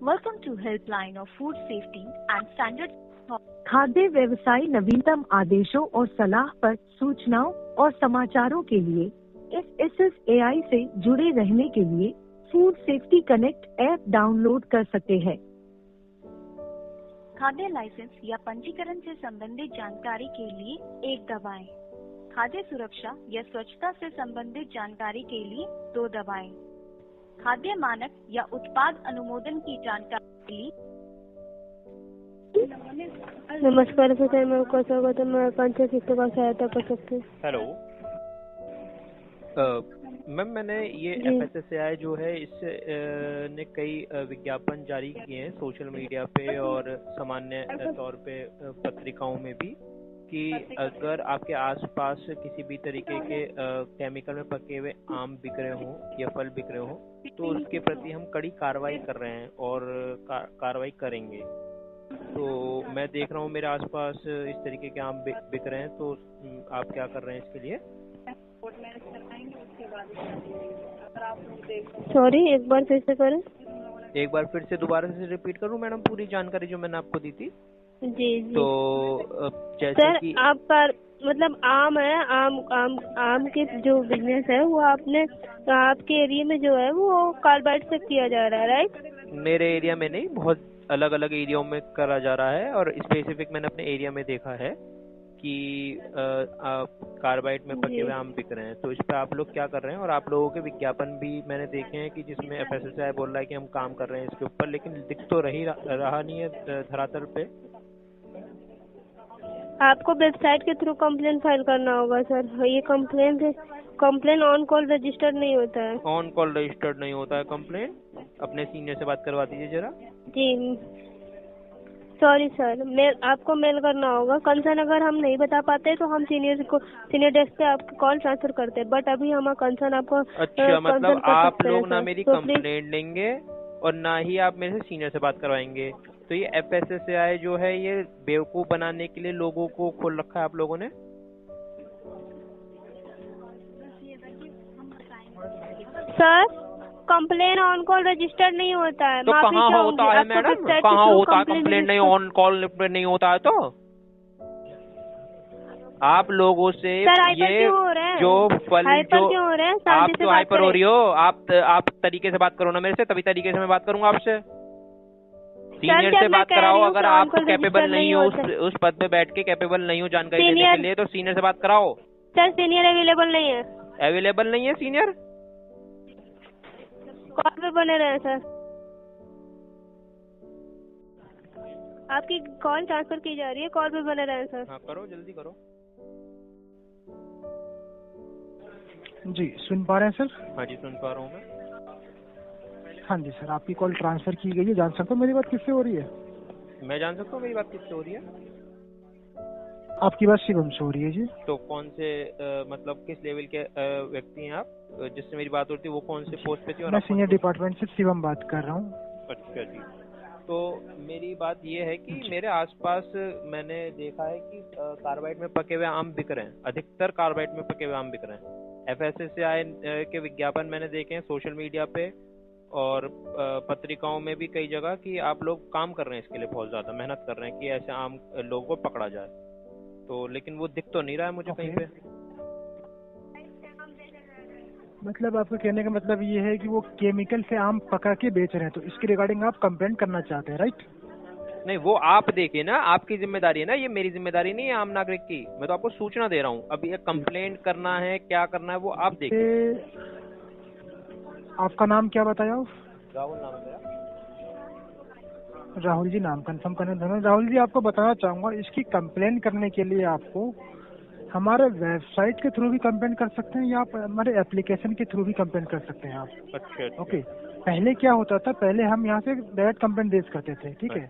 Welcome to Helpline of Food Safety and Standards. खाद्य व्यवसाय नवीनतम आदेशों और सलाह पर सूचनाओं और समाचारों के लिए SSAI से जुड़े रहने के लिए food safety connect app download कर सकते हैं। खाद्य लाइसेंस या पंजीकरण से संबंधित जानकारी के लिए 1 दबाएं। खाद्य सुरक्षा या स्वच्छता से संबंधित जानकारी के लिए 2 दबाएं। खाद्य मानक या उत्पाद अनुमोदन की जानकारी के लिए। नमस्कार सर, मैं आपका स्वागत है। मैं पंचायत किसके पास सहायता कर सकते हैं? हेलो मैम, मैंने ये FSSAI जो है इससे ने कई विज्ञापन जारी किए हैं सोशल मीडिया पे और सामान्य तौर पे पत्रिकाओं में भी कि अगर आपके आसपास किसी भी तरीके के केमिकल में पके हुए आम बिक रहे हों या फल बिक रहे हों तो उसके प्रति हम कड़ी कार्रवाई कर रहे हैं और कार्रवाई करेंगे। तो मैं देख रहा हूँ मेरे आसपास इस तरीके के आम बिक रहे हैं, तो आप क्या कर रहे हैं इसके लिए? सॉरी, एक बार फिर से करें। एक बार फिर से दोबारा से रिपीट करूँ मैडम पूरी जानकारी जो मैंने आपको दी थी? जी। तो जैसे सर, कि आपका मतलब आम है, आम के जो बिजनेस है वो आपने आपके एरिया में जो है वो कार्बाइड से किया जा रहा है, राइट? मेरे एरिया में नहीं, बहुत अलग अलग एरियाओं में करा जा रहा है और स्पेसिफिक मैंने अपने एरिया में देखा है कि कार्बाइड में पके हुए आम बिक रहे हैं। तो इस पे आप लोग क्या कर रहे हैं? और आप लोगों के विज्ञापन भी मैंने देखे हैं कि जिसमें FSSAI बोल रहा है कि हम काम कर रहे हैं इसके ऊपर, लेकिन दिख तो रहा नहीं है धरातल पे। आपको वेबसाइट के थ्रू कंप्लेन फाइल करना होगा सर। ये कंप्लेन ऑन कॉल रजिस्टर्ड नहीं होता है। ऑन कॉल रजिस्टर्ड नहीं होता है कंप्लेन? अपने सीनियर से बात करवा दीजिए जरा। जी सॉरी सर, आपको मेल करना होगा। कंसर्न अगर हम नहीं बता पाते तो हम सीनियर डेस्क पे आपकी कॉल ट्रांसफर करते हैं, बट अभी हम कंसर्न आपको अच्छा, मतलब आप लोग ना मेरी कंप्लेंट लेंगे और ना ही आप मेरे से सीनियर से बात करवाएंगे। तो ये FSSAI जो है ये बेवकूफ बनाने के लिए लोगों को खोल रखा है आप लोगों ने। Sir, complain on call registered नहीं होता है। तो कहाँ होता है मैडम? कहाँ होता है कंप्लेन? नहीं, ऑन कॉल नहीं होता है। तो आप लोगों से ये जो फल जो आप जो हाइपर हो रही हो, आप तरीके से बात करो ना मेरे से, तभी तरीके से मैं बात करूंगा आपसे। सीनियर से बात कराओ। अगर आप कैपेबल नहीं हो उस पद पे बैठ के कैपेबल नहीं हो जानकारी देने के लिए, तो सीनियर से बात कराओ। सर, सीनियर अवेलेबल नहीं है। अवेलेबल नहीं है सीनियर? कॉल पे बने रहे सर। आपकी कॉल ट्रांसफर की जा रही है, कॉल पे बने रहे सर। हाँ करो, जल्दी करो। जी सुन पा रहे हैं सर? हाँ जी सुन पा रहा हूँ मैं। हाँ जी सर, आपकी कॉल ट्रांसफर की गई है। जान सकता हूँ मेरी बात किससे हो रही है? मैं जान सकता हूँ मेरी बात किससे हो रही है? आपकी बात शिवम से हो रही है जी। तो कौन से मतलब किस लेवल के व्यक्ति हैं आप जिससे मेरी बात होती है? वो कौन से पोस्ट पे थी? और मैं सीनियर डिपार्टमेंट से शिवम बात कर रहा हूँ। अच्छा जी। तो मेरी बात ये है कि मेरे आसपास मैंने देखा है कि कार्बाइड में पके हुए आम बिक रहे हैं, अधिकतर कार्बाइड में पके हुए आम बिक रहे हैं। FSSAI के विज्ञापन मैंने देखे हैं सोशल मीडिया पे और पत्रिकाओं में भी कई जगह कि आप लोग काम कर रहे हैं इसके लिए, बहुत ज्यादा मेहनत कर रहे हैं कि ऐसे आम लोगों को पकड़ा जाए। तो लेकिन वो दिख तो नहीं रहा है मुझे कहीं पे। मतलब आपका कहने का मतलब ये है कि वो केमिकल से आम पका के बेच रहे हैं, तो इसके रिगार्डिंग आप कंप्लेंट करना चाहते हैं, राइट? नहीं, वो आप देखिए ना, आपकी जिम्मेदारी है ना, ये मेरी जिम्मेदारी नहीं है आम नागरिक की। मैं तो आपको सूचना दे रहा हूँ। अब ये कंप्लेंट करना है, क्या करना है वो आप देखिए। आपका नाम क्या बताया? राहुल नाम है। राहुल जी नाम कंफर्म करना था। राहुल जी, आपको बताना चाहूंगा, इसकी कंप्लेंट करने के लिए आपको हमारे वेबसाइट के थ्रू भी कंप्लेंट कर सकते हैं या आप हमारे एप्लीकेशन के थ्रू भी कंप्लेंट कर सकते हैं आप। अच्छा। ओके, पहले क्या होता था, पहले हम यहाँ से डायरेक्ट कंप्लेंट रेज करते थे, ठीक है?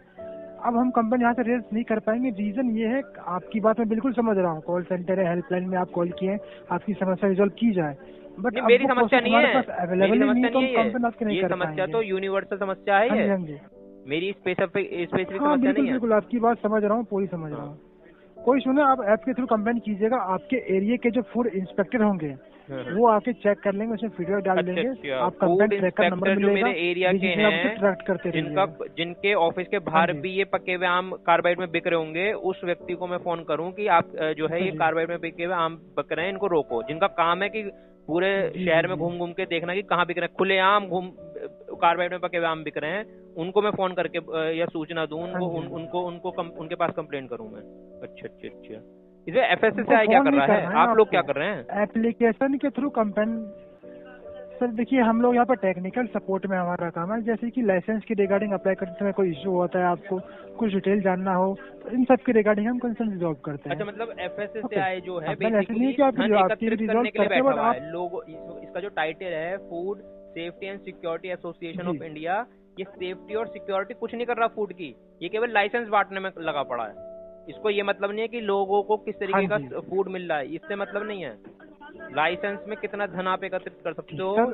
अब हम कंप्लेंट यहाँ से रेज नहीं कर पाएंगे। रीजन ये है, आपकी बात मैं बिल्कुल समझ रहा हूँ, कॉल सेंटर है, हेल्पलाइन में आप कॉल किए, आपकी समस्या रिजॉल्व की जाए, बट मेरी समस्या नहीं है, अवेलेबल नहीं तो कंप्लेंट आपके नहीं कर समस्या तो यूनिवर्सल समस्या है ये। मेरी स्पेसिफिक समस्या नहीं है। बिल्कुल आपकी बात समझ रहा हूँ, पूरी समझ रहा हूँ। कोई सुने, आप ऐप के थ्रू कंप्लेंट कीजिएगा। आपके एरिया के जो फूड इंस्पेक्टर होंगे वो आके चेक कर लेंगे, उसमें फीडबैक डाल अच्छा देंगे, अच्छा। आप food complaint tracker number inspector जो मिलेगा, मेरे एरिया के जिसमें आप उसे हैं, ट्रैक करते जिनका रहिएगा। जिनके ऑफिस के बाहर हाँ जी। भी ये पके हुए आम कार्बाइड में बिक रहे होंगे, उस व्यक्ति को मैं फोन करूं कि आप जो है ये जी। कार्बाइड में बिके हुए आम बिक रहे हैं, इनको रोको। जिनका काम है कि पूरे जी, शहर जी, में जी। घूम घूम के देखना कि कहाँ बिक रहे हैं, खुलेआम घूम कार्बाइड में पके हुए आम बिक रहे हैं, उनको मैं फोन करके या सूचना दूं, उनको हाँ जी। उनके पास कंप्लेंट करूं मैं। अच्छा अच्छा अच्छा। इसे एफएसएसआई उनको क्या फोन कर नहीं रहा है, करना है आप लोग क्या आपको, कर रहे हैं? एप्लीकेशन के थ्रू कंपेन। सर देखिए, हम लोग यहाँ पर टेक्निकल सपोर्ट में हमारा काम है, जैसे कि लाइसेंस की रिगार्डिंग अप्लाई करते समय कोई इशू होता है, आपको कुछ डिटेल जानना हो, तो इन सब की रिगार्डिंग हम कंसर्न रिजॉल्व करते हैं। अच्छा, मतलब एफएसएसआई जो है कंप्लेन ऐसे नहीं है बेसिकली कि आप धन आपकी एकत्रित रिजॉल्व करने के लिए करते हैं, बैठा बट हुआ आप है। लोग इसका जो टाइटल है food safety and security association of India, ये सेफ्टी और सिक्योरिटी कुछ नहीं कर रहा फूड की, ये केवल लाइसेंस बांटने में लगा पड़ा है। इसको ये मतलब नहीं है कि लोगों को किस तरीके हाँ का फूड मिल रहा है, इससे मतलब नहीं है। लाइसेंस में कितना धन आप एकत्रित कर सकते हो, सर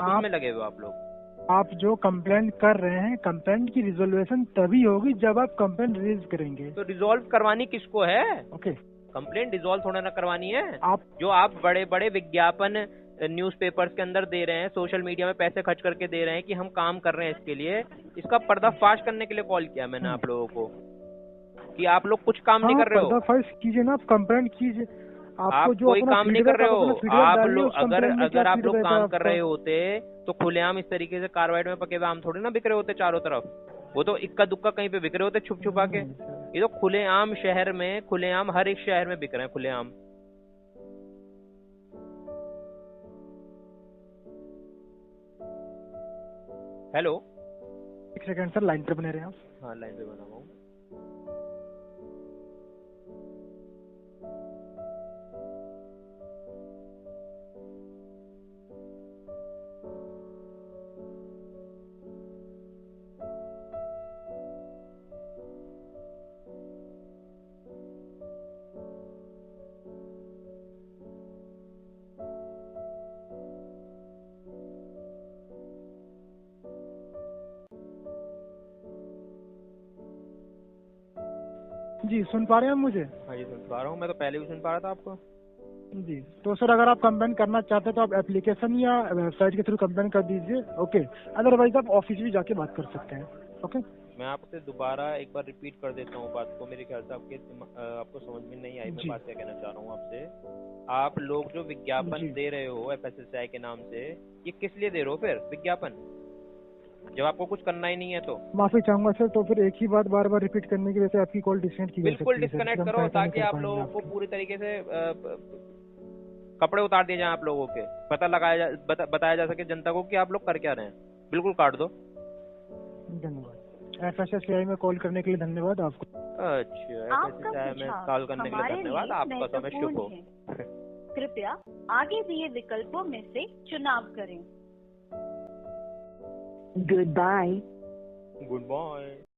उसमें लगे हुए आप लोग। आप जो कंप्लेंट कर रहे हैं, कंप्लेंट की रिजोल्यूशन तभी होगी जब आप कंप्लेंट रेज करेंगे। तो रिजॉल्व करवानी किसको है? ओके, कंप्लेंट रिजॉल्व थोड़ा ना करवानी है। आप जो आप बड़े बड़े विज्ञापन न्यूज़पेपर्स के अंदर दे रहे हैं, सोशल मीडिया में पैसे खर्च करके दे रहे हैं कि हम काम कर रहे हैं इसके लिए, इसका पर्दाफाश करने के लिए कॉल किया मैंने आप लोगों को कि आप लोग कुछ काम नहीं कर रहे हो। पर्दाफाश कीजिए ना, आप कंप्लेंट कीजिए। आप जो कोई अपना काम नहीं feedback, कर रहे आप हो। अपना feedback आप डालिए लोग उस complaint में, क्या अगर आप लोग feedback है काम कर आपका? रहे होते तो खुलेआम इस तरीके से कार्बाइड में पके हुए आम थोड़ी ना बिक रहे होते चारों तरफ। वो तो इक्का दुक्का कहीं पे बिक रहे होते छुप छुपा के। ये तो खुलेआम शहर में, खुलेआम हर एक शहर में बिक रहे हैं खुलेआम। हेलो, एक सेकंड सर, लाइन पे बने रहे आप। हाँ लाइन पे बना हुआ हूँ। जी, सुन पा रहे हैं आप मुझे? हाँ जी सुन पा रहा हूँ, मैं तो पहले भी सुन पा रहा था आपको। जी, तो सर अगर आप कंप्लेन करना चाहते हैं तो आप एप्लीकेशन या वेबसाइट के थ्रू कंप्लेन कर दीजिए। ओके, अदरवाइज आप ऑफिस भी जाके बात कर सकते हैं। ओके, मैं आपसे दोबारा एक बार रिपीट कर देता हूँ बात को, मेरे ख्याल से आपको समझ में नहीं आई मैं बात क्या कहना चाह रहा हूँ आपसे। आप लोग जो विज्ञापन दे रहे हो एफएसएसआई के नाम से, ये किस लिए दे रहे हो फिर विज्ञापन, जब आपको कुछ करना ही नहीं है? तो माफी चाहूंगा सर, तो फिर एक ही बात बार बार रिपीट करने की वजह से आपकी कॉल डिस्कनेक्ट की जा सकती है। बिल्कुल डिस्कनेक्ट करो ताकि आप लोगों को पूरी तरीके से कपड़े उतार दिए जाए आप लोगों के, बताया जा सके जनता को कि आप लोग कर क्या रहे हैं। बिल्कुल काट दो। धन्यवाद। एफएसएसआई में कॉल करने के लिए धन्यवाद आपको। अच्छा, एफएसएसआई में कॉल करने के लिए धन्यवाद, आपका समय शुभ हो। कृपया आगे दिए विकल्पों में से चुनाव करें। Goodbye. Good bye.